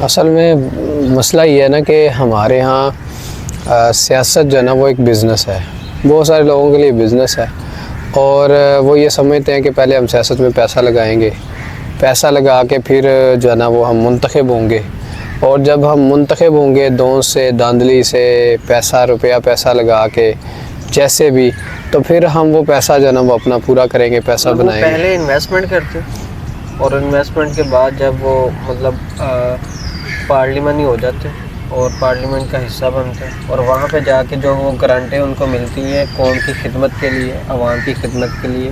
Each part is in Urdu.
اصل میں مسئلہ یہ ہے نا کہ ہمارے ہاں سیاست جو ہے نا وہ ایک بزنس ہے، بہت سارے لوگوں کے لیے بزنس ہے، اور وہ یہ سمجھتے ہیں کہ پہلے ہم سیاست میں پیسہ لگائیں گے، پیسہ لگا کے پھر جو ہے نا وہ ہم منتخب ہوں گے، اور جب ہم منتخب ہوں گے دون سے داندلی سے پیسہ لگا کے جیسے بھی، تو پھر ہم وہ پیسہ جو ہے نا وہ اپنا پورا کریں گے، پیسہ بنائیں گے۔ پہلے انویسٹمنٹ کرتے اور انویسٹمنٹ کے بعد جب وہ مطلب پارلیمانی ہو جاتے اور پارلیمنٹ کا حصہ بنتے ہیں، اور وہاں پہ جا کے جو وہ گرانٹیں ان کو ملتی ہیں قوم کی خدمت کے لیے، عوام کی خدمت کے لیے،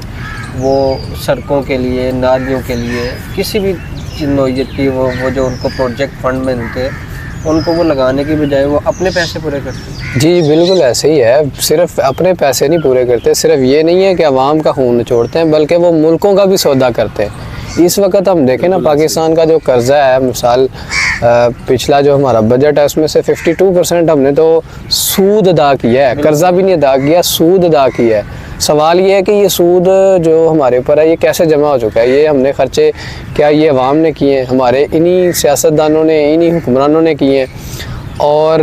وہ سڑکوں کے لیے، نالیوں کے لیے، کسی بھی نوعیت کی وہ جو ان کو پروجیکٹ فنڈ ملتے ہیں، ان کو وہ لگانے کی بجائے وہ اپنے پیسے پورے کرتے ہیں۔ جی بالکل ایسے ہی ہے، صرف اپنے پیسے نہیں پورے کرتے، صرف یہ نہیں ہے کہ عوام کا خون نچوڑتے ہیں بلکہ وہ ملکوں کا بھی سودا کرتے ہیں۔ اس وقت ہم دیکھیں نا پاکستان کا جو قرضہ ہے، مثال پچھلا جو ہمارا بجٹ ہے اس میں سے 52% ہم نے تو سود ادا کیا ہے، قرضہ بھی نہیں ادا کیا، سود ادا کیا ہے۔ سوال یہ ہے کہ یہ سود جو ہمارے اوپر ہے یہ کیسے جمع ہو چکا ہے؟ یہ ہم نے خرچے کیا یہ عوام نے کیے ہیں، ہمارے انہی سیاستدانوں نے، انہی حکمرانوں نے کیے ہیں، اور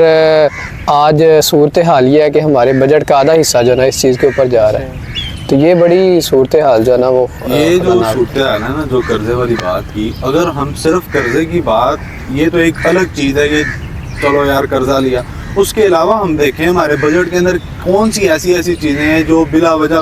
آج صورتحال یہ ہے کہ ہمارے بجٹ کا آدھا حصہ جو ہے نا اس چیز کے اوپر جا رہا ہے۔ تو یہ بڑی صورتحال جو ہے نا وہ یہ جو صورتحال ہے نا، جو قرضے والی بات کی، اگر ہم صرف قرضے کی بات، یہ تو ایک الگ چیز ہے کہ چلو یار قرضہ لیا، اس کے علاوہ ہم دیکھیں ہمارے بجٹ کے اندر کون سی ایسی چیزیں ہیں جو بلا وجہ،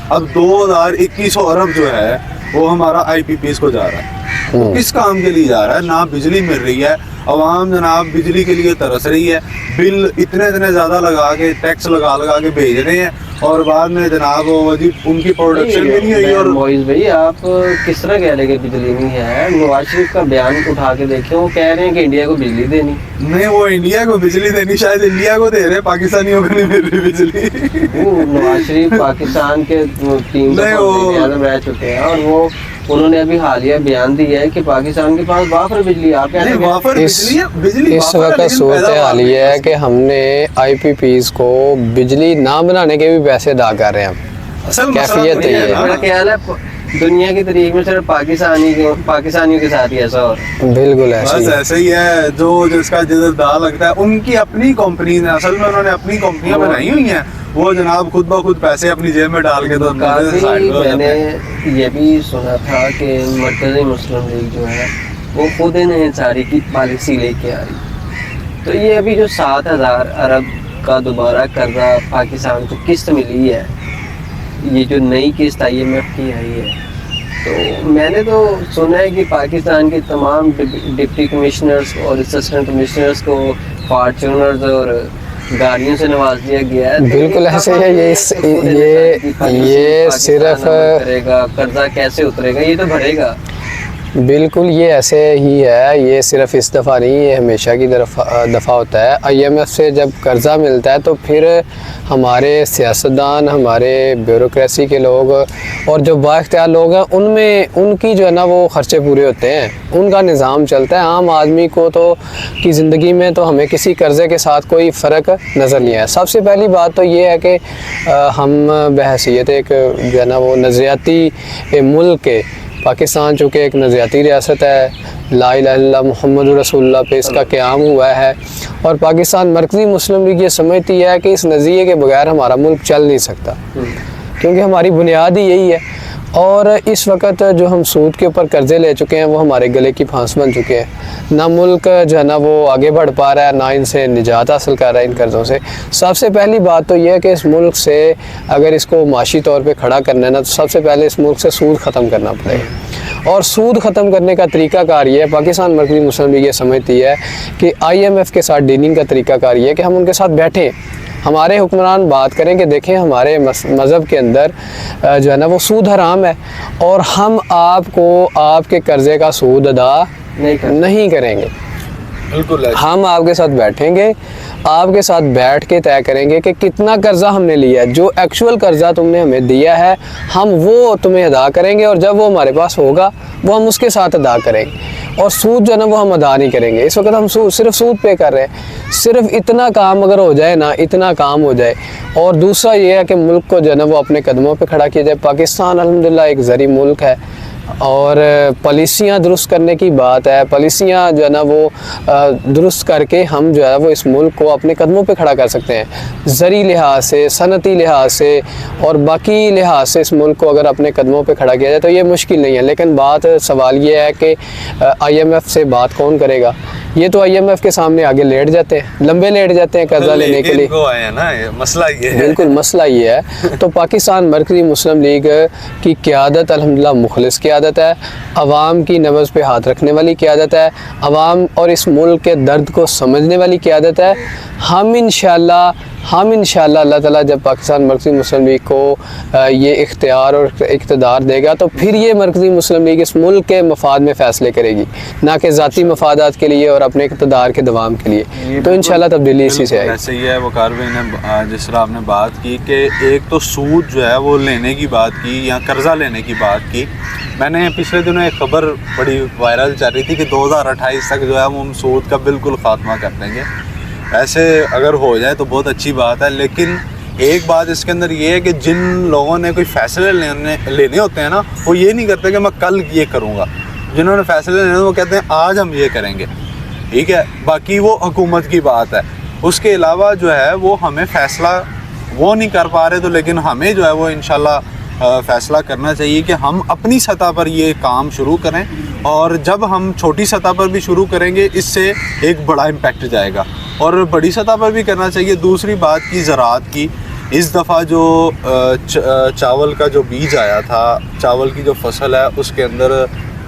اب 2100 ارب جو ہے وہ ہمارا آئی پی پیز کو جا رہا ہے، وہ کس کام کے لیے جا رہا ہے؟ نہ بجلی مل رہی ہے، عوام جناب بجلی کے لیے ترس رہی ہے، بل اتنے زیادہ لگا کے، ٹیکس لگا کے بھیج رہے ہیں، اور بعد میں جناب ان کی پروڈکشن بھی نہیں ہوئی۔ اور معیز بھائی آپ کس طرح کہہ رہے کہ بجلی نہیں ہے؟ نواز شریف کا بیان اٹھا کے دیکھیں، وہ کہہ رہے ہیں کہ انڈیا کو بجلی دینی نہیں، وہ انڈیا کو بجلی دینی، شاید انڈیا کو دے رہے، پاکستانیوں کو نہیں مل رہی بجلی۔ نواز شریف پاکستان کے 3 اعظم رہ چکے ہیں، اور انہوں نے ابھی حالیہ بیان دیا ہے کہ پاکستان کے پاس وافر بجلی، آپ اس وقت صورتحال یہ ہے کہ ہم نے آئی پی پیز کو بجلی نہ بنانے کے بھی پیسے ادا کر رہے ہیں۔ کیفیت یہ ہے، میرا خیال ہے دنیا کی تاریخ میں صرف پاکستانیوں کے ساتھ ہی ایسا ہو رہا ہے۔ بالکل ایسے ہی ہے، جو جس کا جدھر دا لگتا ہے، ان کی اپنی کمپنی نے، اصل میں انہوں نے اپنی کمپنیاں بنائی ہوئی ہیں، وہ جناب خود بخود پیسے اپنی جیب میں ڈال کے تو میں نے یہ بھی سنا تھا کہ مرکزی مسلم لیگ جو ہے وہ خود انحصاری کی پالیسی لے کے آئی، تو یہ ابھی جو 7000 ارب کا دوبارہ قرضہ پاکستان کو قسط ملی ہے، یہ جو نئی قسط IMF کی آئی ہے، تو میں نے تو سنا ہے کہ پاکستان کے تمام ڈپٹی کمشنرز اور اسسٹنٹ کمشنرز کو فارچونرز اور گاڑیوں سے نواز دیا گیا ہے۔ بالکل ایسے ہے، یہ صرف قرضہ کیسے اترے گا؟ یہ تو بھرے گا۔ بالکل یہ ایسے ہی ہے، یہ صرف اس دفعہ نہیں، یہ ہمیشہ کی دفعہ ہوتا ہے۔ IMF سے جب قرضہ ملتا ہے تو پھر ہمارے سیاستدان، ہمارے بیوروکریسی کے لوگ اور جو با اختیار لوگ ہیں ان کی جو ہے نا وہ خرچے پورے ہوتے ہیں، ان کا نظام چلتا ہے۔ عام آدمی کو تو کی زندگی میں تو ہمیں کسی قرضے کے ساتھ کوئی فرق نظر نہیں آیا۔ سب سے پہلی بات تو یہ ہے کہ ہم بحیثیت ایک جو ہے نا وہ نظریاتی ملک کے، پاکستان چونکہ ایک نظریاتی ریاست ہے، لا الہ الا اللہ محمد رسول اللہ پہ اس کا قیام ہوا ہے، اور پاکستان مرکزی مسلم لیگ یہ سمجھتی ہے کہ اس نظریے کے بغیر ہمارا ملک چل نہیں سکتا، کیونکہ ہماری بنیاد ہی یہی ہے۔ اور اس وقت جو ہم سود کے اوپر قرضے لے چکے ہیں وہ ہمارے گلے کی پھانس بن چکے ہیں، نہ ملک جو ہے نا وہ آگے بڑھ پا رہا ہے، نہ ان سے نجات حاصل کر رہا ہے ان قرضوں سے۔ سب سے پہلی بات تو یہ ہے کہ اس ملک سے اگر اس کو معاشی طور پہ کھڑا کرنا ہے نا، تو سب سے پہلے اس ملک سے سود ختم کرنا پڑے گا، اور سود ختم کرنے کا طریقہ کار یہ ہے، پاکستان مرکزی مسلم لیگ یہ سمجھتی ہے کہ IMF کے ساتھ ڈیلنگ کا طریقہ کار یہ ہے کہ ہم ان کے ساتھ بیٹھیں، ہمارے حکمران بات کریں کہ دیکھیں ہمارے مذہب کے اندر جو ہے نا وہ سود حرام ہے، اور ہم آپ کو آپ کے قرضے کا سود ادا نہیں کریں گے۔ بالکل ہم آپ کے ساتھ بیٹھیں گے، آپ کے ساتھ بیٹھ کے طے کریں گے کہ کتنا قرضہ ہم نے لیا ہے، جو ایکچول قرضہ تم نے ہمیں دیا ہے ہم وہ تمہیں ادا کریں گے، اور جب وہ ہمارے پاس ہوگا وہ ہم اس کے ساتھ ادا کریں گے، اور سود جو ہے نا وہ ہم ادا نہیں کریں گے۔ اس وقت ہم صرف سود پے کر رہے ہیں، صرف اتنا کام اگر ہو جائے نا، اتنا کام ہو جائے، اور دوسرا یہ ہے کہ ملک کو جو ہے نا وہ اپنے قدموں پہ کھڑا کیا جائے۔ پاکستان الحمدللہ ایک زرعی ملک ہے، اور پالیسیاں درست کرنے کی بات ہے. پالیسیاں جو ہے نا وہ درست کر کے ہم جو ہے وہ اس ملک کو اپنے قدموں پہ کھڑا کر سکتے ہیں. زرعی لحاظ سے, صنعتی لحاظ سے اور باقی لحاظ سے اس ملک کو اگر اپنے قدموں پہ کھڑا کیا جائے تو یہ مشکل نہیں ہے. لیکن سوال یہ ہے کہ آئی ایم ایف سے بات کون کرے گا؟ یہ تو آئی ایم ایف کے سامنے آگے لیٹ جاتے ہیں, لمبے لیٹ جاتے ہیں قرضہ لینے کے لیے. مسئلہ یہ ہے, بالکل مسئلہ یہ ہے. تو پاکستان مرکزی مسلم لیگ کی قیادت الحمدللہ مخلص قیادت ہے, عوام کی نبض پہ ہاتھ رکھنے والی قیادت ہے, عوام اور اس ملک کے درد کو سمجھنے والی قیادت ہے. ہم انشاءاللہ اللہ تعالیٰ جب پاکستان مرکزی مسلم لیگ کو یہ اختیار اور اقتدار دے گا تو پھر یہ مرکزی مسلم لیگ اس ملک کے مفاد میں فیصلے کرے گی, نہ کہ ذاتی مفادات کے لیے اور اپنے اقتدار کے دوام کے لیے. تو انشاءاللہ تبدیلی اسی سے آئے گی. ایسے ہی ہے وقار بھائی نے جس طرح آپ نے بات کی کہ ایک تو سود جو ہے وہ لینے کی بات کی یا قرضہ لینے کی بات کی. میں نے پچھلے دنوں ایک خبر بڑی وائرل چل رہی تھی کہ 2028 تک جو ہے وہ ہم سود کا بالکل خاتمہ کر دیں گے. ایسے اگر ہو جائے تو بہت اچھی بات ہے, لیکن ایک بات اس کے اندر یہ ہے کہ جن لوگوں نے کوئی فیصلے لینے ہوتے ہیں نا, وہ یہ نہیں کرتے کہ میں کل یہ کروں گا. جنہوں نے فیصلے لینے وہ کہتے ہیں آج ہم یہ کریں گے, ٹھیک ہے, باقی وہ حکومت کی بات ہے. اس کے علاوہ جو ہے وہ ہمیں فیصلہ وہ نہیں کر پا رہے, تو لیکن ہمیں جو ہے وہ انشاءاللہ فیصلہ کرنا چاہیے کہ ہم اپنی سطح پر یہ کام شروع کریں, اور جب ہم چھوٹی سطح پر بھی شروع کریں گے اس سے ایک بڑا امپیکٹ جائے گا, اور بڑی سطح پر بھی کرنا چاہیے. دوسری بات کی زراعت کی, اس دفعہ جو چاول کا جو بیج آیا تھا, چاول کی جو فصل ہے اس کے اندر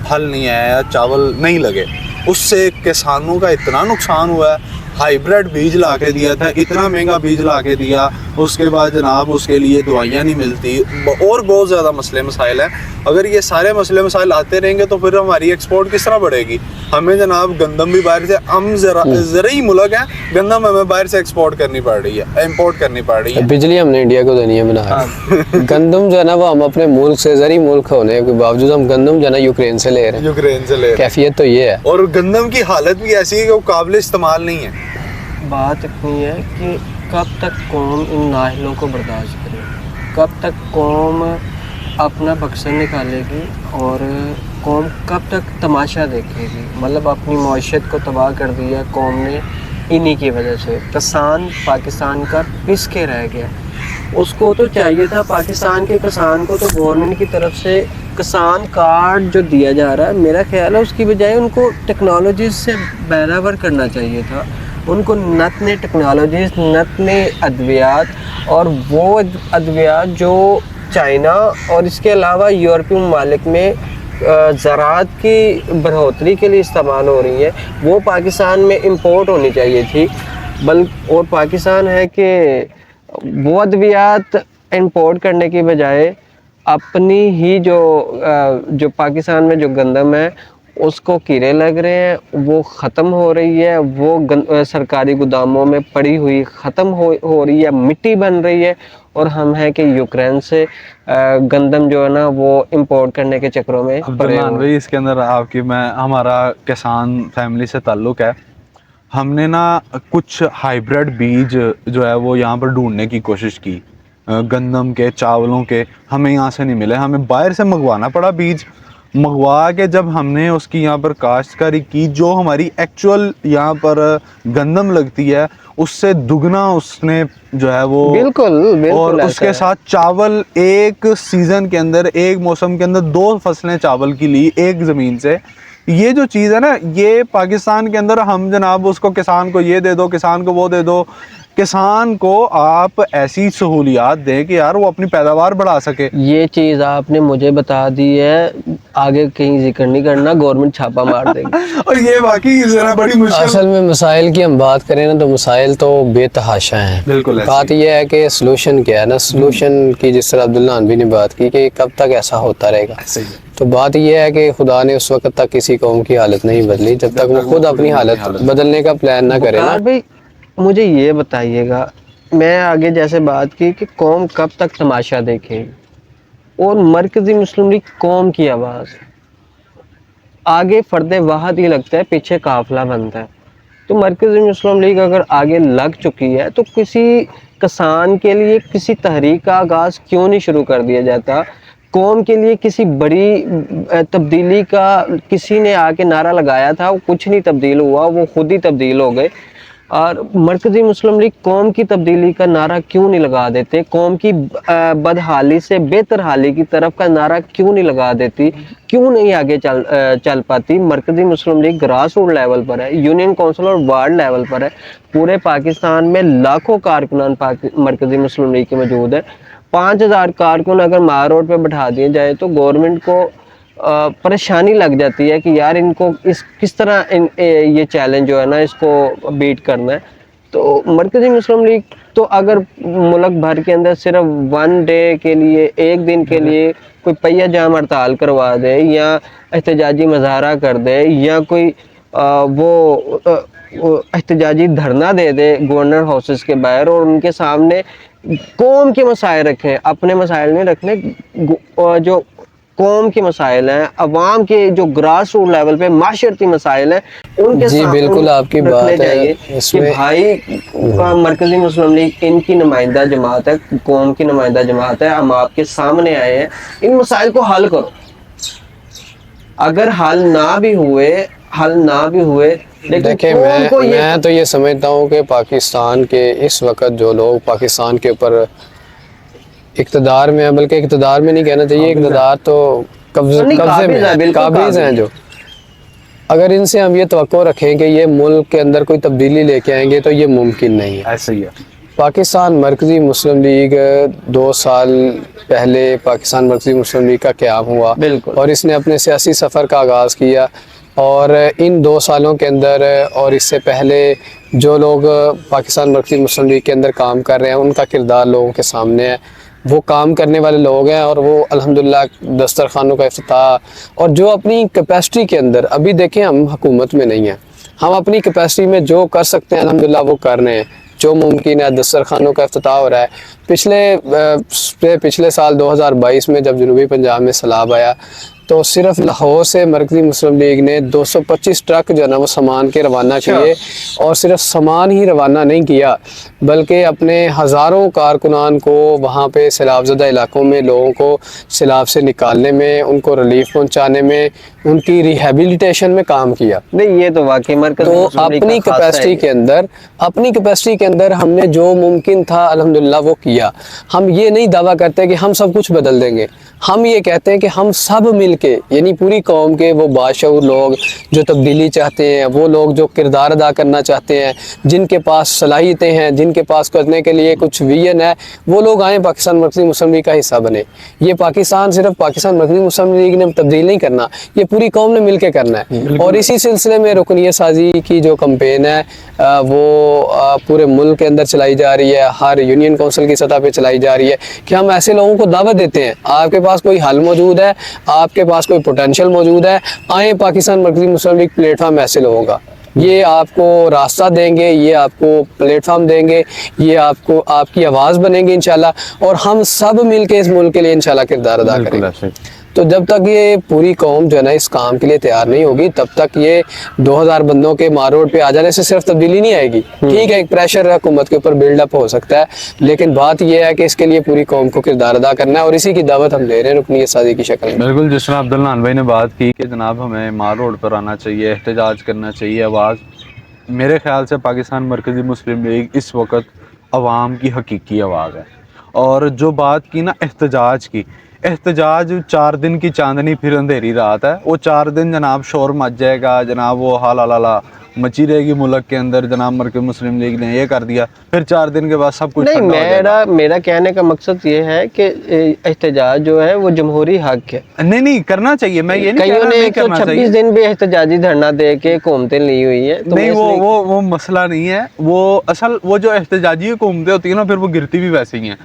پھل نہیں آیا, چاول نہیں لگے, اس سے کسانوں کا اتنا نقصان ہوا ہے. ہائیبریڈ بیج لا کے دیا تھا, اتنا مہنگا بیج لا کے دیا, اس کے بعد جناب اس کے لیے دوائیاں نہیں ملتی, اور بہت زیادہ مسئلے مسائل ہیں. اگر یہ سارے مسئلے مسائل آتے رہیں گے تو پھر ہماری ایکسپورٹ کس طرح بڑھے گی؟ ہمیں جناب گندم بھی باہر سے, ہم زرعی ملک ہیں, گندم ہمیں باہر سے ایکسپورٹ کرنی پڑ رہی ہے, امپورٹ کرنی پڑ رہی ہے. بجلی ہم نے انڈیا کو دینی ہے بنا کے. گندم جو ہے نا وہ ہم اپنے ملک سے, زرعی ملک ہونے کے باوجود ہم گندم جو ہے نا یوکرین سے لے رہے ہیں. کیفیت تو یہ ہے, اور گندم کی حالت بھی ایسی ہے کہ وہ قابل استعمال نہیں ہے. بات اتنی ہے کہ کب تک قوم ان نااہلوں کو برداشت کرے, کب تک قوم اپنا بکسر نکالے گی, اور قوم کب تک تماشا دیکھے گی. مطلب اپنی معیشت کو تباہ کر دیا قوم نے انہی کی وجہ سے. کسان پاکستان کا پس کے رہ گیا. اس کو تو چاہیے تھا, پاکستان کے کسان کو تو گورنمنٹ کی طرف سے کسان کارڈ جو دیا جا رہا ہے, میرا خیال ہے اس کی بجائے ان کو ٹیکنالوجیز سے بہراور کرنا چاہیے تھا. ان کو نت نئے ٹیکنالوجیز, نت نئے ادویات, اور وہ ادویات جو چائنا اور اس کے علاوہ یورپی ممالک میں زراعت کی بڑھوتری کے لیے استعمال ہو رہی ہے, وہ پاکستان میں امپورٹ ہونی چاہیے تھی. اور پاکستان ہے کہ وہ ادویات امپورٹ کرنے کی بجائے اپنی ہی جو پاکستان میں جو گندم ہے اس کو کیڑے لگ رہے ہیں, وہ ختم ہو رہی ہے, وہ سرکاری گوداموں میں پڑی ہوئی ختم ہو رہی ہے, مٹی بن رہی ہے, اور ہم ہیں کہ یوکرین سے گندم جو ہے نا وہ امپورٹ کرنے کے چکروں میں پڑے ہوئے. بھائی اس کے اندر آپ کی ہمارا کسان فیملی سے تعلق ہے. ہم نے نا کچھ ہائیبریڈ بیج جو ہے وہ یہاں پر ڈھونڈنے کی کوشش کی, گندم کے, چاولوں کے, ہمیں یہاں سے نہیں ملے. ہمیں باہر سے منگوانا پڑا بیج. منگوا کے جب ہم نے اس کی یہاں پر کاشتکاری کی, جو ہماری ایکچوئل یہاں پر گندم لگتی ہے اس سے دگنا اس نے جو ہے وہ, بالکل اور اس کے ساتھ چاول ایک سیزن کے اندر, ایک موسم کے اندر 2 فصلیں چاول کی لی ایک زمین سے. یہ جو چیز ہے نا, یہ پاکستان کے اندر ہم جناب اس کو کسان کو یہ دے دو, کسان کو وہ دے دو. کسان کو آپ ایسی سہولیات دیں کہ یار وہ اپنی پیداوار بڑھا سکے. یہ چیز آپ نے مجھے بتا دی ہے, آگے کہیں ذکر نہیں کرنا, گورنمنٹ چھاپا مار دے گی. اور یہ واقعی ذرا بڑی مشکل. اصل میں مسائل کی ہم بات کریں نا تو مسائل تو بے تحاشا ہیں. بالکل بات یہ ہے کہ سلوشن کیا ہے نا, سلوشن کی جس طرح عبداللہ انوی نے بات کی کہ کب تک ایسا ہوتا رہے گا. تو بات یہ ہے کہ خدا نے اس وقت تک کسی قوم کی حالت نہیں بدلی جب تک وہ خود اپنی حالت بدلنے کا پلان نہ کرے نا. بھائی مجھے یہ بتائیے گا, میں آگے جیسے بات کی کہ قوم کب تک تماشا دیکھے گی, اور مرکزی مسلم لیگ قوم کی آواز, آگے فرد واحد ہی لگتا ہے, پیچھے قافلہ بنتا ہے. تو مرکزی مسلم لیگ اگر آگے لگ چکی ہے تو کسی کسان کے لیے کسی تحریک کا آغاز کیوں نہیں شروع کر دیا جاتا قوم کے لیے کسی بڑی تبدیلی کا کسی نے آ کے نعرہ لگایا تھا، وہ کچھ نہیں تبدیل ہوا، وہ خود ہی تبدیل ہو گئے. اور مرکزی مسلم لیگ قوم کی تبدیلی کا نعرہ کیوں نہیں لگا دیتے؟ قوم کی بدحالی سے بہتر حالی کی طرف کا نعرہ کیوں نہیں لگا دیتی؟ کیوں نہیں آگے چل پاتی؟ مرکزی مسلم لیگ گراس روٹ لیول پر ہے، یونین کونسل اور وارڈ لیول پر ہے. پورے پاکستان میں لاکھوں کارکنان مرکزی مسلم لیگ کے موجود ہیں. 5000 کارکن اگر مار روڈ پہ بٹھا دیے جائے تو گورنمنٹ کو پریشانی لگ جاتی ہے کہ یار ان کو کس طرح یہ چیلنج جو ہے نا اس کو بیٹ کرنا ہے. تو مرکزی مسلم لیگ تو اگر ملک بھر کے اندر صرف 1 ڈے کے لیے، ایک دن کے لیے کوئی پہیہ جام ہڑتال کروا دے یا احتجاجی مظاہرہ کر دے یا کوئی وہ احتجاجی دھرنا دے دے گورنر ہاؤسز کے باہر اور ان کے سامنے قوم کے مسائل رکھیں، اپنے مسائل نہیں رکھنے، جو قوم کے مسائل ہیں، عوام کے جو گراس روٹ لیول پہ معاشرتی مسائل ہیں ان کے جی بالکل آپ کی بات ہے اس کہ میں. بھائی مرکزی مسلم لیگ ان کی نمائندہ جماعت ہے، قوم کی نمائندہ جماعت ہے، ہم آپ کے سامنے آئے ہیں، ان مسائل کو حل کرو. اگر حل نہ بھی ہوئے دیکھیں میں تو یہ سمجھتا ہوں کہ پاکستان کے اس وقت جو لوگ پاکستان کے اوپر اقتدار میں ہیں، بلکہ اقتدار میں نہیں کہنا چاہیے، اقتدار تو قبضے میں قابض ہیں، جو اگر ان سے ہم یہ توقع رکھیں کہ یہ ملک کے اندر کوئی تبدیلی لے کے آئیں گے تو یہ ممکن نہیں ہے. ایسا ہی ہے. پاکستان مرکزی مسلم لیگ 2 سال پہلے پاکستان مرکزی مسلم لیگ کا قیام ہوا اور اس نے اپنے سیاسی سفر کا آغاز کیا، اور ان 2 سالوں کے اندر اور اس سے پہلے جو لوگ پاکستان مرکزی مسلم لیگ کے اندر کام کر رہے ہیں ان کا کردار لوگوں کے سامنے ہے. وہ کام کرنے والے لوگ ہیں اور وہ الحمدللہ دسترخوانوں کا افتتاح، اور جو اپنی کیپیسٹی کے اندر، ابھی دیکھیں ہم حکومت میں نہیں ہیں، ہم اپنی کیپیسٹی میں جو کر سکتے ہیں الحمدللہ وہ کر رہے ہیں، جو ممکن ہے. دسترخوانوں کا افتتاح ہو رہا ہے. پچھلے سال 2022 میں جب جنوبی پنجاب میں سیلاب آیا تو صرف لاہور سے مرکزی مسلم لیگ نے 225 ٹرک جو ہے نا وہ سامان کے روانہ کیے، اور صرف سامان ہی روانہ نہیں کیا بلکہ اپنے ہزاروں کارکنان کو وہاں پہ سیلاب زدہ علاقوں میں لوگوں کو سیلاب سے نکالنے میں، ان کو ریلیف پہنچانے میں، ان کی ریہیبلیٹیشن میں کام کیا. نہیں یہ تو واقعی مرکزی تو اپنی کیپیسٹی کے اندر ہم نے جو ممکن تھا الحمدللہ وہ کیا. ہم یہ نہیں دعویٰ کرتے کہ ہم سب کچھ بدل دیں گے، ہم یہ کہتے ہیں کہ ہم سب مل کے، یعنی پوری قوم کے وہ باشعور لوگ جو تبدیلی چاہتے ہیں، وہ لوگ جو کردار ادا کرنا چاہتے ہیں، جن کے پاس صلاحیتیں ہیں، جن کے پاس کرنے کے لیے کچھ ویژن ہے، وہ لوگ آئیں پاکستان مرکزی مسلم لیگ کا حصہ بنے. یہ پاکستان صرف پاکستان مرکزی مسلم لیگ نے تبدیل نہیں کرنا، یہ پوری قوم نے مل کے کرنا ہے. اور اسی سلسلے میں رکنیت سازی کی جو کمپین ہے وہ پورے ملک کے اندر چلائی جا رہی ہے، ہر یونین کونسل کی سطح پہ چلائی جا رہی ہے کہ ہم ایسے لوگوں کو دعوت دیتے ہیں، آپ کے پاس کوئی حل موجود ہے، آپ کے پاس کوئی پوٹینشیل موجود ہے، آئیں پاکستان مرکزی مسلم لیگ پلیٹ فارم ایسے لوگوں کا، یہ آپ کو راستہ دیں گے، یہ آپ کو پلیٹ فارم دیں گے، یہ آپ کی آواز بنیں گے انشاءاللہ، اور ہم سب مل کے اس ملک کے لیے انشاءاللہ کردار ادا کریں گے. تو جب تک یہ پوری قوم جو ہے نا اس کام کے لیے تیار نہیں ہوگی تب تک یہ 2000 بندوں کے مار روڈ پہ آ جانے سے صرف تبدیلی نہیں آئے گی. ٹھیک ہے ایک پریشر حکومت کے اوپر بلڈ اپ ہو سکتا ہے، لیکن بات یہ ہے کہ اس کے لیے پوری قوم کو کردار ادا کرنا ہے، اور اسی کی دعوت ہم دے رہے ہیں رکنیت سازی کی شکل میں. بالکل جس طرح عبداللہ انوئی نے بات کی کہ جناب ہمیں مار روڈ پر آنا چاہیے، احتجاج کرنا چاہیے. آواز میرے خیال سے پاکستان مرکزی مسلم لیگ اس وقت عوام کی حقیقی آواز ہے. اور جو بات کی نا احتجاج کی، احتجاج 4 دن کی چاندنی پھر اندھیری رات ہے. وہ 4 دن جناب شور مچ جائے گا، جناب وہ حالہ مچی رہے گی ملک کے اندر، جناب مرکزی مسلم لیگ نے یہ کر دیا، پھر 4 دن کے بعد سب کچھ ٹھنڈا ہو جائے گا. میرا کہنے کا مقصد یہ ہے کہ احتجاج جو ہے وہ جمہوری حق ہے. نہیں کرنا چاہیے، میں یہ نہیں کہہ رہا نہیں کرنا چاہیے. 126 دن بھی احتجاجی دھرنا دے کے حکومتیں لی ہوئی ہیں. نہیں وہ مسئلہ نہیں ہے، وہ جو احتجاجی حکومتیں ہوتی ہیں نا پھر وہ گرتی بھی ویسے ہی ہیں.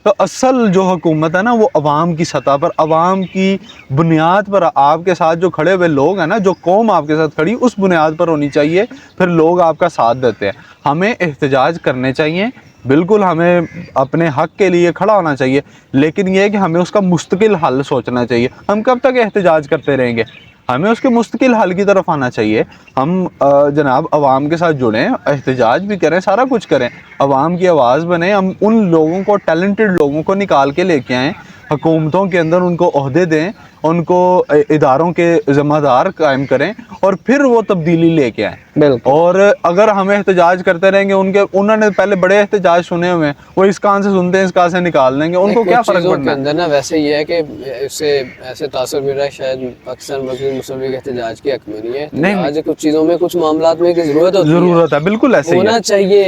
تو اصل جو حکومت ہے نا وہ عوام کی سطح پر، عوام کی بنیاد پر، آپ کے ساتھ جو کھڑے ہوئے لوگ ہیں نا، جو قوم آپ کے ساتھ کھڑی اس بنیاد پر ہونی چاہیے، پھر لوگ آپ کا ساتھ دیتے ہیں. ہمیں احتجاج کرنے چاہیے، بالکل ہمیں اپنے حق کے لیے کھڑا ہونا چاہیے، لیکن یہ ہے کہ ہمیں اس کا مستقل حل سوچنا چاہیے. ہم کب تک احتجاج کرتے رہیں گے؟ ہمیں اس کے مستقل حل کی طرف آنا چاہیے. ہم جناب عوام کے ساتھ جڑیں، احتجاج بھی کریں، سارا کچھ کریں، عوام کی آواز بنیں. ہم ان لوگوں کو، ٹیلنٹڈ لوگوں کو نکال کے لے کے آئیں حکومتوں کے اندر ان کو عہدے دیں, ان کو اداروں کے ذمہ دار قائم کریں اور پھر وہ تبدیلی لے کے آئیں. بالکل. اور اگر ہمیں احتجاج کرتے رہیں گے, انہوں نے پہلے بڑے احتجاج سنے ہوئے ہیں, وہ اس کان سے سنتے ہیں اس کان سے نکال دیں گے, ان کو کیا فرق پڑنا کے اندر نا ویسے یہ ہے کہ اس سے ایسے تاثر مل رہا ہے شاید پاکستان مسلم لیگ احتجاج کے حق میں نہیں ہے. آج کچھ چیزوں میں کچھ معاملات میں ضرورت ہے, بالکل ایسے ہی ہونا چاہیے.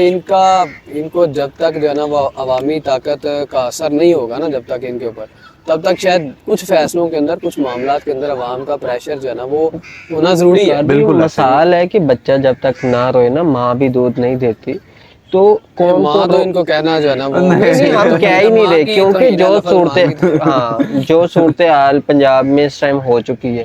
ان کو جب تک جو ہے نا وہ عوامی طاقت کا اثر نہیں ہوگا نا جب تک ان کے اوپر, تب تک شاید کچھ فیصلوں کے اندر, کچھ معاملات کے اندر عوام کا پریشر جو ہے نا وہ ہونا ضروری ہے. بالکل مثال ہے کہ بچہ جب تک نہ روئے نا, ماں بھی دودھ نہیں دیتی, تو کون ماں تو ان کو کہنا جو ہے نا وہ ہم کہہ ہی نہیں رہے, کیونکہ جو صورتحال پنجاب میں اس ٹائم ہو چکی ہے,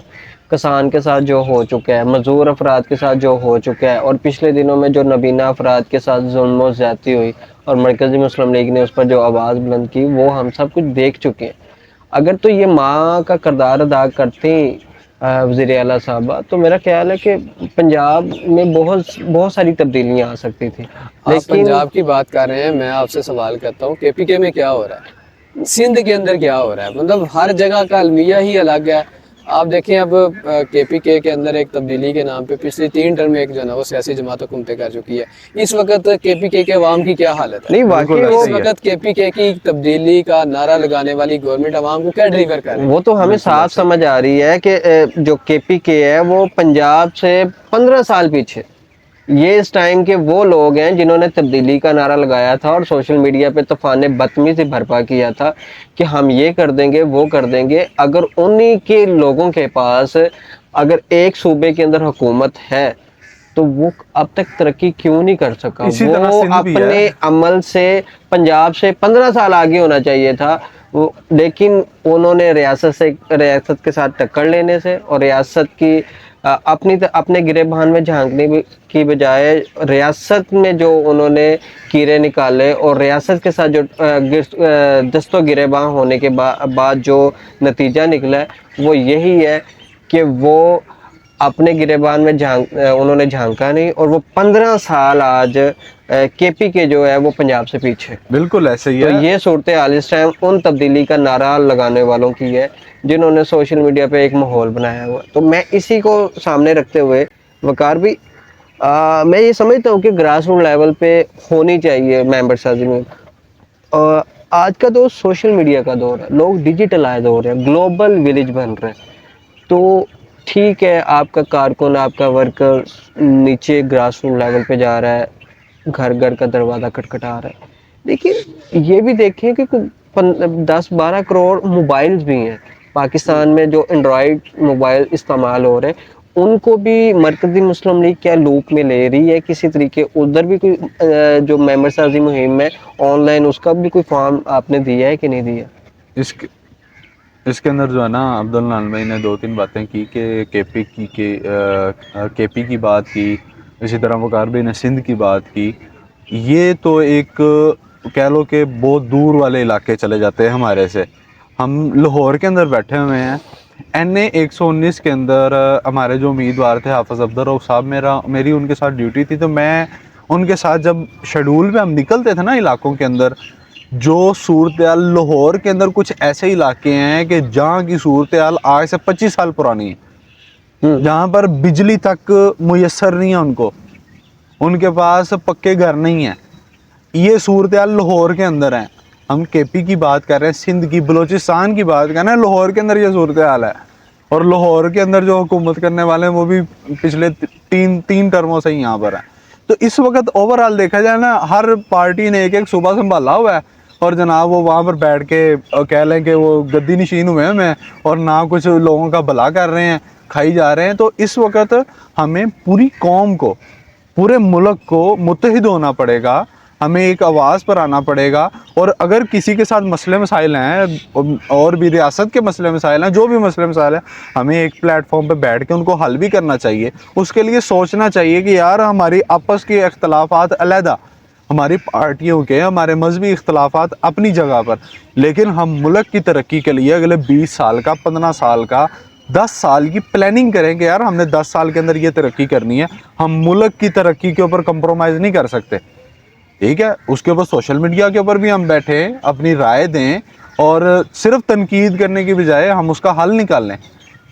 کسان کے ساتھ جو ہو چکا ہے, مزدور افراد کے ساتھ جو ہو چکا ہے, اور پچھلے دنوں میں جو نابینا افراد کے ساتھ ظلم و زیادتی ہوئی اور مرکزی مسلم لیگ نے اس پر جو آواز بلند کی, وہ ہم سب کچھ دیکھ چکے ہیں. اگر تو یہ ماں کا کردار ادا کرتے وزیر اعلیٰ صاحبہ, تو میرا خیال ہے کہ پنجاب میں بہت ساری تبدیلیاں آ سکتی تھیں. آپ پنجاب کی بات کر رہے ہیں, میں آپ سے سوال کرتا ہوں KPK میں کیا ہو رہا ہے, سندھ کے اندر کیا ہو رہا ہے؟ مطلب ہر جگہ کا المیہ ہی الگ ہے. آپ دیکھیں اب KPK کے اندر ایک تبدیلی کے نام پہ پچھلی 3 ٹرم میں ایک جو ہے نا وہ سیاسی جماعت حکومتیں کر چکی ہے. اس وقت KPK کے عوام کی کیا حالت ہے؟ نہیں واقعی اس وقت KPK کی تبدیلی کا نعرہ لگانے والی گورنمنٹ عوام کو کیا ڈریور کر رہی ہے؟ وہ تو ہمیں صاف سمجھ آ رہی ہے کہ جو KPK ہے وہ پنجاب سے 15 سال پیچھے. یہ اس ٹائم کے وہ لوگ ہیں جنہوں نے تبدیلی کا نعرہ لگایا تھا اور سوشل میڈیا پہ طوفان بدتمیزی برپا کیا تھا کہ ہم یہ کر دیں گے, وہ کر دیں گے. اگر انہی کے لوگوں کے پاس اگر ایک صوبے کے اندر حکومت ہے تو وہ اب تک ترقی کیوں نہیں کر سکا؟ وہ اپنے عمل سے پنجاب سے 15 سال آگے ہونا چاہیے تھا, لیکن انہوں نے ریاست کے ساتھ ٹکر لینے سے اور ریاست کی اپنے گریبان میں جھانکنے کی بجائے ریاست میں جو انہوں نے کیڑے نکالے اور ریاست کے ساتھ جو دست و گریباں ہونے کے بعد جو نتیجہ نکلا ہے وہ یہی ہے کہ وہ اپنے گریبان میں انہوں نے جھانکا نہیں, اور وہ 15 سال آج KPK جو ہے وہ پنجاب سے پیچھے. بالکل ایسے ہی ہے. تو یہ صورتحال اس ٹائم ان تبدیلی کا نعرہ لگانے والوں کی ہے جنہوں نے سوشل میڈیا پہ ایک ماحول بنایا ہوا. تو میں اسی کو سامنے رکھتے ہوئے وقار بھی میں یہ سمجھتا ہوں کہ گراس روٹ لیول پہ ہونی چاہیے ممبر سازی میں. آج کا دور سوشل میڈیا کا دور ہے, لوگ ڈیجیٹلائز ہو رہے ہیں, گلوبل ولیج بن رہے ہیں. تو ٹھیک ہے, آپ کا کارکن, آپ کا ورکر نیچے گراس روٹ لیول پہ جا رہا ہے, گھر کا دروازہ کھٹکھٹا رہا ہے, لیکن یہ بھی دیکھیں کہ 10-12 کروڑ موبائلز بھی ہیں پاکستان میں جو اینڈرائڈ موبائل استعمال ہو رہے ہیں. ان کو بھی مرکزی مسلم لیگ کیا لوپ میں لے رہی ہے کسی طریقے؟ ادھر بھی کوئی جو ممبر سازی مہم ہے آن لائن, اس کا بھی کوئی فارم آپ نے دیا ہے کہ نہیں دیا؟ اس کے اندر جو ہے نا عبدالنان بھائی نے 2-3 باتیں کی کہ KP کی بات کی, اسی طرح وقار بھائی نے سندھ کی بات کی. یہ تو ایک کہہ لو کہ بہت دور والے علاقے چلے جاتے ہیں ہمارے سے. ہم لاہور کے اندر بیٹھے ہوئے ہیں, NA 119 کے اندر ہمارے جو امیدوار تھے حافظ عبدالرؤف صاحب, میری ان کے ساتھ ڈیوٹی تھی. تو میں ان کے ساتھ جب شیڈول پہ ہم نکلتے تھے نا علاقوں کے اندر, جو صورتحال لاہور کے اندر کچھ ایسے علاقے ہیں کہ جہاں کی صورتحال آج سے 25 سال پرانی ہے, جہاں پر بجلی تک میسر نہیں ہے ان کے پاس پکے گھر نہیں ہیں. یہ صورتحال لاہور کے اندر ہیں. ہم KP کی بات کر رہے ہیں, سندھ کی, بلوچستان کی بات کر رہے ہیں, لاہور کے اندر یہ صورتحال ہے. اور لاہور کے اندر جو حکومت کرنے والے ہیں وہ بھی پچھلے 3 ٹرموں سے ہی یہاں پر ہیں. تو اس وقت اوورآل دیکھا جائے نا, ہر پارٹی نے ایک صوبہ سنبھالا ہوا ہے, اور جناب وہ وہاں پر بیٹھ کے کہہ لیں کہ وہ گدی نشین ہوئے ہیں اور نہ کچھ لوگوں کا بھلا کر رہے ہیں, کھائی جا رہے ہیں. تو اس وقت ہمیں پوری قوم کو, پورے ملک کو متحد ہونا پڑے گا, ہمیں ایک آواز پر آنا پڑے گا. اور اگر کسی کے ساتھ مسئلے مسائل ہیں اور بھی ریاست کے مسئلے مسائل ہیں, جو بھی مسئلے مسائل ہیں, ہمیں ایک پلیٹ فارم پہ بیٹھ کے ان کو حل بھی کرنا چاہیے. اس کے لیے سوچنا چاہیے کہ یار ہماری آپس کے اختلافات علیحدہ, ہماری پارٹیوں کے, ہمارے مذہبی اختلافات اپنی جگہ پر, لیکن ہم ملک کی ترقی کے لیے اگلے 20 سال کا, 15 سال کا, 10 سال کی پلاننگ کریں کہ یار ہم نے 10 سال کے اندر یہ ترقی کرنی ہے. ہم ملک کی ترقی کے اوپر کمپرومائز نہیں کر سکتے, ٹھیک ہے. اس کے اوپر سوشل میڈیا کے اوپر بھی ہم بیٹھیں, اپنی رائے دیں, اور صرف تنقید کرنے کی بجائے ہم اس کا حل نکال لیں،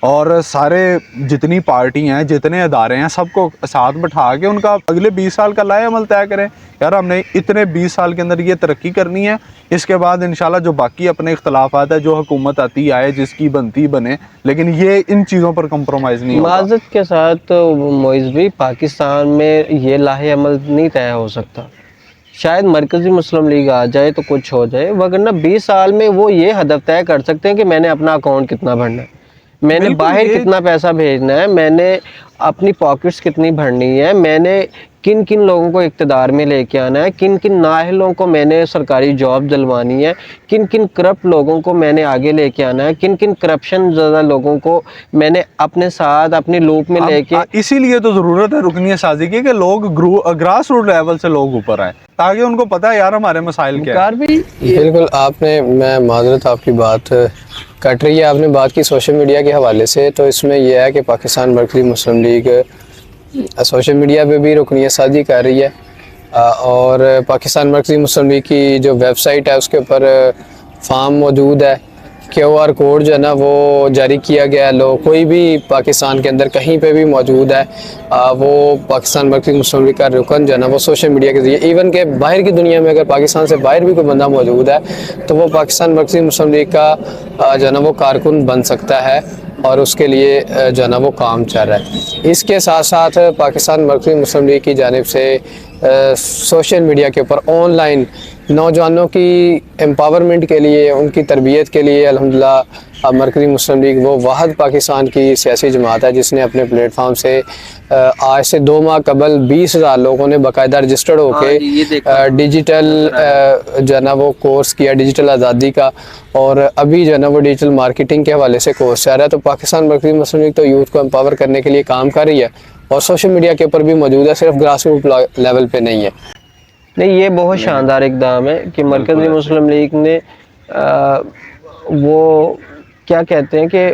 اور سارے جتنی پارٹی ہیں، جتنے ادارے ہیں، سب کو ساتھ بٹھا کے ان کا اگلے 20 سال کا لائحہ عمل طے کریں. یار ہم نے اتنے 20 سال کے اندر یہ ترقی کرنی ہے، اس کے بعد انشاءاللہ جو باقی اپنے اختلافات ہے، جو حکومت آتی آئے، جس کی بنتی بنے، لیکن یہ ان چیزوں پر کمپرومائز نہیں ہوگا. معذرت کے ساتھ معز بھی، پاکستان میں یہ لائحہ عمل نہیں طے ہو سکتا. شاید مرکزی مسلم لیگ آ جائے تو کچھ ہو جائے، وگرنہ 20 سال میں وہ یہ ہدف طے کر سکتے ہیں کہ میں نے اپنا اکاؤنٹ کتنا بھرنا ہے، میں نے باہر کتنا پیسہ بھیجنا ہے، میں نے اپنی پاکٹس کتنی بھرنی ہے، میں نے کن کن لوگوں کو اقتدار میں لے کے آنا ہے، کن کن نااہلوں کو میں نے سرکاری جاب دلوانی ہے، کن کن کرپٹ لوگوں کو میں نے آگے لے کے آنا ہے، کن کن کرپشن زیادہ لوگوں کو میں نے اپنے ساتھ اپنی لوپ میں لے کے. اسی لیے تو ضرورت ہے رکنیت سازی کی، کہ لوگ گراس روٹ لیول سے لوگ اوپر آئیں، تاکہ ان کو پتہ ہے یار ہمارے مسائل کیا ہیں. بالکل آپ نے، میں معذرت آپ کی بات کٹ رہی ہے، آپ نے بات کی سوشل میڈیا کے حوالے سے، تو اس میں یہ ہے کہ پاکستان مرکزی مسلم لیگ سوشل میڈیا پہ بھی رکنیت سازی کر رہی ہے، اور پاکستان مرکزی مسلم لیگ کی جو ویب سائٹ ہے اس کے اوپر فارم موجود ہے، QR کوڈ جو ہے نا وہ جاری کیا گیا ہے. لوگ کوئی بھی پاکستان کے اندر کہیں پہ بھی موجود ہے، وہ پاکستان مرکزی مسلم لیگ کا رکن جو ہے نا وہ سوشل میڈیا کے ذریعے، ایون کہ باہر کی دنیا میں اگر پاکستان سے باہر بھی کوئی بندہ موجود ہے تو وہ پاکستان مرکزی مسلم لیگ کا جو ہے نا وہ کارکن بن سکتا ہے، اور اس کے لیے جو ہے نا وہ کام چل رہا ہے. اس کے ساتھ ساتھ پاکستان مرکزی مسلم لیگ کی جانب سے سوشل میڈیا کے اوپر آن لائن نوجوانوں کی امپاورمنٹ کے لیے، ان کی تربیت کے لیے الحمدللہ مرکزی مسلم لیگ وہ واحد پاکستان کی سیاسی جماعت ہے جس نے اپنے پلیٹ فارم سے آج سے 2 ماہ قبل 20,000 لوگوں نے باقاعدہ رجسٹرڈ ہو کے ڈیجیٹل جو ہے نا وہ کورس کیا، ڈیجیٹل آزادی کا، اور ابھی جو ہے نا وہ ڈیجیٹل مارکیٹنگ کے حوالے سے کورس چل رہا ہے. تو پاکستان مرکزی مسلم لیگ تو یوتھ کو امپاور کرنے کے لیے کام کر رہی ہے، اور سوشل میڈیا کے اوپر بھی موجود ہے، صرف گراس روٹ لیول پہ نہیں ہے. نہیں، یہ بہت شاندار اقدام ہے کہ مرکزی مسلم لیگ نے وہ کیا کہتے ہیں کہ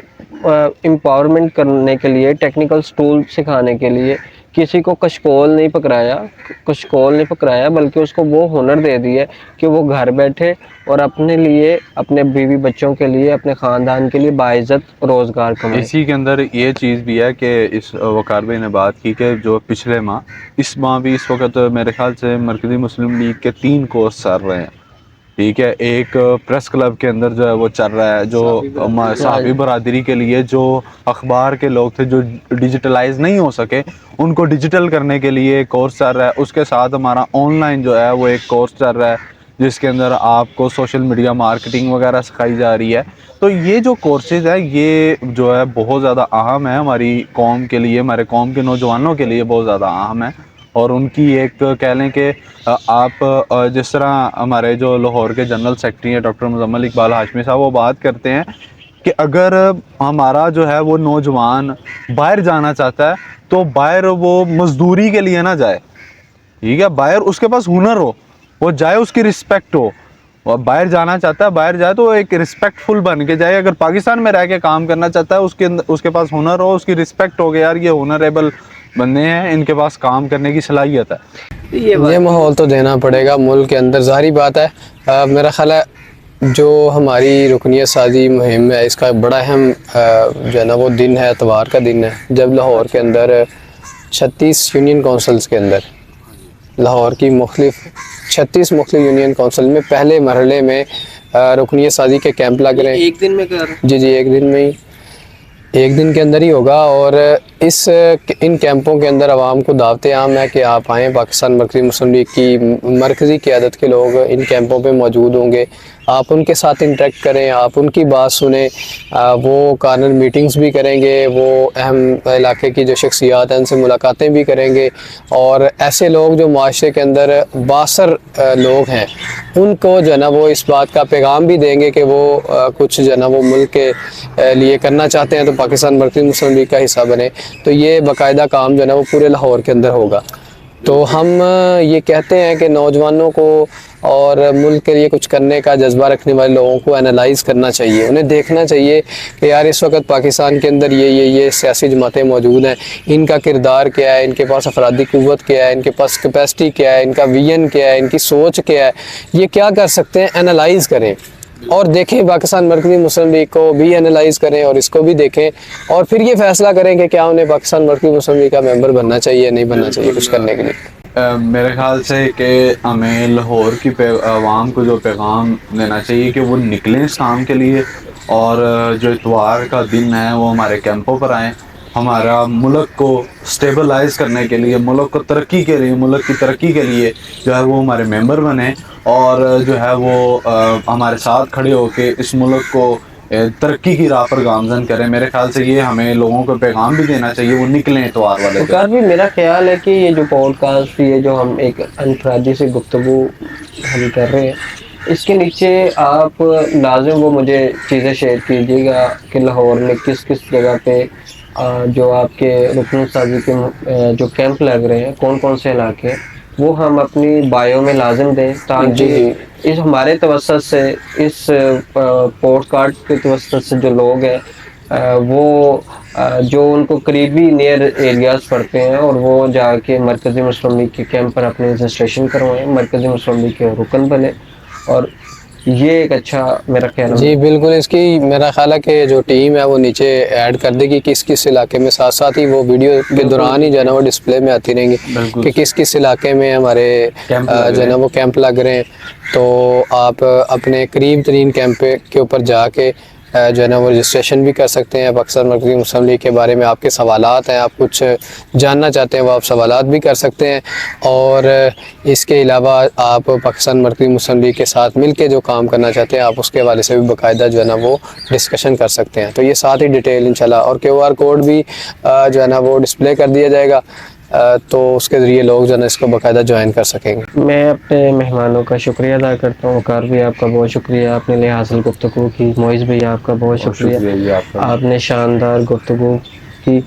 امپاورمنٹ کرنے کے لیے، ٹیکنیکل سٹول سکھانے کے لیے کسی کو کشکول نہیں پکڑایا، بلکہ اس کو وہ ہنر دے دی ہے کہ وہ گھر بیٹھے اور اپنے لیے، اپنے بیوی بچوں کے لیے، اپنے خاندان کے لیے باعزت روزگار کمائے. اسی کے اندر یہ چیز بھی ہے کہ اس وقار بھائی نے بات کی کہ جو پچھلے ماہ، اس ماہ بھی اس وقت میرے خیال سے مرکزی مسلم لیگ کے 3 کورس چل رہے ہیں، ٹھیک ہے. ایک پریس کلب کے اندر جو ہے وہ چل رہا ہے، جو صحافی برادری کے لیے، جو اخبار کے لوگ تھے جو ڈیجیٹلائز نہیں ہو سکے، ان کو ڈیجیٹل کرنے کے لیے ایک کورس چل رہا ہے. اس کے ساتھ ہمارا آن لائن جو ہے وہ ایک کورس چل رہا ہے جس کے اندر آپ کو سوشل میڈیا مارکیٹنگ وغیرہ سکھائی جا رہی ہے. تو یہ جو کورسز ہیں یہ جو ہے بہت زیادہ اہم ہے ہماری قوم کے لیے، ہمارے قوم کے نوجوانوں کے لیے بہت زیادہ اہم ہے. اور ان کی ایک کہہ لیں کہ آپ جس طرح ہمارے جو لاہور کے جنرل سیکرٹری ہیں ڈاکٹر مزمل اقبال ہاشمی صاحب، وہ بات کرتے ہیں کہ اگر ہمارا جو ہے وہ نوجوان باہر جانا چاہتا ہے تو باہر وہ مزدوری کے لیے نہ جائے، ٹھیک ہے. باہر اس کے پاس ہنر ہو، وہ جائے، اس کی رسپیکٹ ہو. اور باہر جانا چاہتا ہے، باہر جائے تو ایک رسپیکٹ فل بن کے جائے. اگر پاکستان میں رہ کے کام کرنا چاہتا ہے، اس کے پاس ہنر ہو، اس کی رسپیکٹ ہو، کہ یار یہ ہنریبل بندے ہیں، ان کے پاس کام کرنے کی صلاحیت ہے. یہ ماحول تو دینا پڑے گا ملک کے اندر، ظاہری بات ہے. میرا خیال ہے جو ہماری رکنیت سازی مہم ہے، اس کا بڑا اہم جو ہے نا وہ دن ہے، اتوار کا دن ہے، جب لاہور کے اندر 36 یونین کونسلز کے اندر، لاہور کی 36 مختلف یونین کونسل میں پہلے مرحلے میں رکنیت سازی کے کیمپ لگ رہے ہیں. ایک دن میں کر جی ایک دن میں ہی، ایک دن کے اندر ہی ہوگا. اور ان کیمپوں کے اندر عوام کو دعوت عام ہے کہ آپ آئیں. پاکستان مرکزی مسلم لیگ کی مرکزی قیادت کے لوگ ان کیمپوں پہ موجود ہوں گے. آپ ان کے ساتھ انٹریکٹ کریں، آپ ان کی بات سنیں. وہ کارنر میٹنگز بھی کریں گے، وہ اہم علاقے کی جو شخصیات ہیں ان سے ملاقاتیں بھی کریں گے. اور ایسے لوگ جو معاشرے کے اندر باثر لوگ ہیں ان کو جو ہے نا وہ اس بات کا پیغام بھی دیں گے کہ وہ کچھ جو ہے نا وہ ملک کے لیے کرنا چاہتے ہیں تو پاکستان مرکزی مسلم لیگ کا حصہ بنے. تو یہ باقاعدہ کام جو ہے نا وہ پورے لاہور کے اندر ہوگا. تو ہم یہ کہتے ہیں کہ نوجوانوں کو اور ملک کے لیے کچھ کرنے کا جذبہ رکھنے والے لوگوں کو انالائز کرنا چاہیے. انہیں دیکھنا چاہیے کہ یار اس وقت پاکستان کے اندر یہ سیاسی جماعتیں موجود ہیں، ان کا کردار کیا ہے، ان کے پاس افرادی قوت کیا ہے، ان کے پاس کیپیسٹی کیا ہے، ان کا ویژن کیا ہے، ان کی سوچ کیا ہے، یہ کیا کر سکتے ہیں، انالائز کریں. اور دیکھیں پاکستان مرکزی مسلم لیگ کو بھی انالائز کریں اور اس کو بھی دیکھیں اور پھر یہ فیصلہ کریں کہ کیا انہیں پاکستان مرکزی مسلم لیگ کا ممبر بننا چاہیے یا نہیں بننا چاہیے کچھ کرنے کے لیے۔ میرے خیال سے کہ ہمیں لاہور کی عوام کو جو پیغام دینا چاہیے کہ وہ نکلیں اس کام کے لیے، اور جو اتوار کا دن ہے وہ ہمارے کیمپوں پر آئیں، ہمارا ملک کو سٹیبلائز کرنے کے لیے، ملک کو ترقی کے لیے، ملک کی ترقی کے لیے جو ہے وہ ہمارے ممبر بنیں، اور جو ہے وہ ہمارے ساتھ کھڑے ہو کے اس ملک کو ترقی کی راہ پر گامزن کریں۔ میرے خیال سے یہ ہمیں لوگوں کو پیغام بھی دینا چاہیے، وہ نکلیں اتوار والے دن۔ وقار بھی میرا خیال ہے کہ یہ جو پوڈ کاسٹ، یہ جو ہم ایک انفرادی سے گفتگو ہم کر رہے ہیں، اس کے نیچے آپ لازم وہ مجھے چیزیں شیئر کیجیے گا کہ لاہور میں کس کس جگہ پہ جو آپ کے رکن سازی کے جو کیمپ لگ رہے ہیں، کون کون سے علاقے ہیں، وہ ہم اپنی بایو میں لازم دیں، تاکہ اس ہمارے توسط سے، اس پوڈ کاسٹ کے توسط سے جو لوگ ہیں وہ جو ان کو قریبی نیئر ایریاز پڑتے ہیں اور وہ جا کے مرکزی مسلم لیگ کے کیمپ پر اپنے رجسٹریشن کروائیں، مرکزی مسلم لیگ کے رکن بنے، اور یہ ایک اچھا میرا خیال ہے۔ جی بالکل، اس کی میرا خیال ہے کہ جو ٹیم ہے وہ نیچے ایڈ کر دے گی کس کس علاقے میں، ساتھ ساتھ ہی وہ ویڈیو کے دوران ہی جو ہے نا وہ ڈسپلے میں آتی رہیں گی کہ کس کس علاقے میں ہمارے جو ہے نا وہ کیمپ لگ رہے ہیں۔ تو آپ اپنے قریب ترین کیمپ کے اوپر جا کے جو ہے نا وہ رجسٹریشن بھی کر سکتے ہیں۔ پاکستان مرکزی مسلم لیگ کے بارے میں آپ کے سوالات ہیں، آپ کچھ جاننا چاہتے ہیں، وہ آپ سوالات بھی کر سکتے ہیں، اور اس کے علاوہ آپ پاکستان مرکزی مسلم لیگ کے ساتھ مل کے جو کام کرنا چاہتے ہیں آپ اس کے حوالے سے بھی باقاعدہ جو ہے نا وہ ڈسکشن کر سکتے ہیں۔ تو یہ ساتھ ہی ڈیٹیل انشاءاللہ، اور QR کوڈ بھی جو ہے نا وہ ڈسپلے کر دیا جائے گا، تو اس کے ذریعے لوگ جو ہے نا اس کو باقاعدہ جوائن کر سکیں گے۔ میں اپنے مہمانوں کا شکریہ ادا کرتا ہوں۔ وقار بھی آپ کا بہت شکریہ، آپ نے لحاظ حاصل گفتگو کی۔ معیز بھائی آپ کا بہت شکریہ، جی آپ کا۔ آپ نے شاندار گفتگو کی۔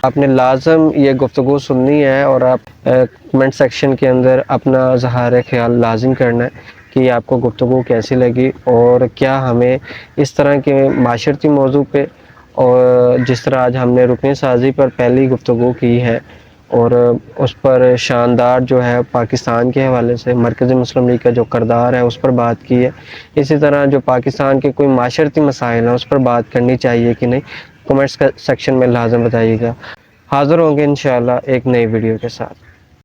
آپ نے لازم یہ گفتگو سننی ہے اور آپ کمنٹ سیکشن کے اندر اپنا اظہار خیال لازم کرنا ہے کہ یہ آپ کو گفتگو کیسی لگی، اور کیا ہمیں اس طرح کے معاشرتی موضوع پہ، اور جس طرح آج ہم نے رکن سازی پر پہلی گفتگو کی ہے اور اس پر شاندار جو ہے پاکستان کے حوالے سے مرکزی مسلم لیگ کا جو کردار ہے اس پر بات کی ہے، اسی طرح جو پاکستان کے کوئی معاشرتی مسائل ہیں اس پر بات کرنی چاہیے کہ نہیں، کمنٹس سیکشن میں لازم بتائیے گا۔ حاضر ہوں گے انشاءاللہ ایک نئی ویڈیو کے ساتھ۔